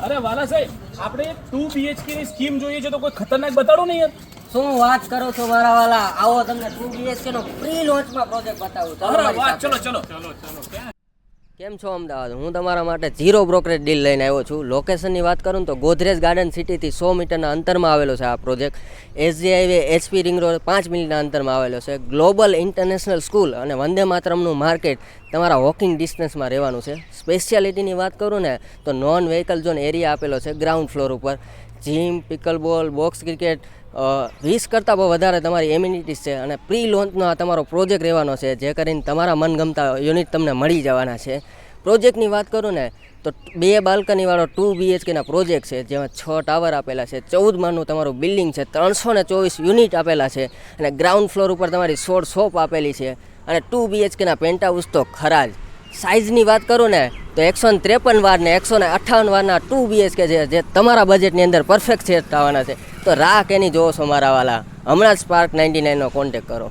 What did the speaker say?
અરે વાલા સાહેબ, આપણે 2 BHK ની સ્કીમ જોઈએ છે તો કોઈ ખતરનાક બતાડો ને યાર. શું વાત કરો છો મારા વાલા? આવો તમને 2 BHK નો પ્રી લોન્ચમાં પ્રોજેક્ટ બતાવું. ચાલો અરે મારી વાહ, સાથે. ચલો. કેમ છો અમદાવાદ? હું તમારા માટે 0 બ્રોકરેજ ડીલ લઈને આવ્યો છું. લોકેશનની વાત કરું તો ગોદરેજ ગાર્ડન સિટીથી 100 મીટરના અંતરમાં આવેલો છે આ project. SG highway HP ring road 5 મિનિટના અંતરમાં આવેલો છે. ગ્લોબલ ઇન્ટરનેશનલ સ્કૂલ અને વંદે માતરમનું માર્કેટ તમારા વોકિંગ ડિસ્ટન્સમાં રહેવાનું છે. સ્પેશિયાલિટીની વાત કરું ને તો નોન વ્હીકલ ઝોન એરિયા આપેલો છે ગ્રાઉન્ડ ફ્લોર ઉપર. જીમ, પિકલબોલ, બોક્સ ક્રિકેટ 20 કરતાં બહુ વધારે તમારી એમ્યુનિટીઝ છે. અને પ્રી લોન્ચનો આ તમારો પ્રોજેક્ટ રહેવાનો છે, જે કરીને તમારા મનગમતા યુનિટ તમને મળી જવાના છે. પ્રોજેક્ટની વાત કરું ને તો 2 બાલ્કનીવાળો 2 BHKના પ્રોજેક્ટ છે, જેમાં 6 ટાવર આપેલા છે, 14 માળનું તમારું બિલ્ડિંગ છે, 324 યુનિટ આપેલા છે, અને ગ્રાઉન્ડ ફ્લોર ઉપર તમારી 16 શોપ આપેલી છે, અને 2 BHKના પેન્ટહાઉસ તો ખરા જ. સાઇઝની વાત કરું ને તો 153 વાર ને 158 વારના 2 BHK છે, જે તમારા બજેટની અંદર પરફેક્ટ સેટ થવાના છે. તો રાહ કેની જોવો છો મારા વાલા? હમણાં જ સ્પાર્ક 99નો કોન્ટેક્ટ કરો.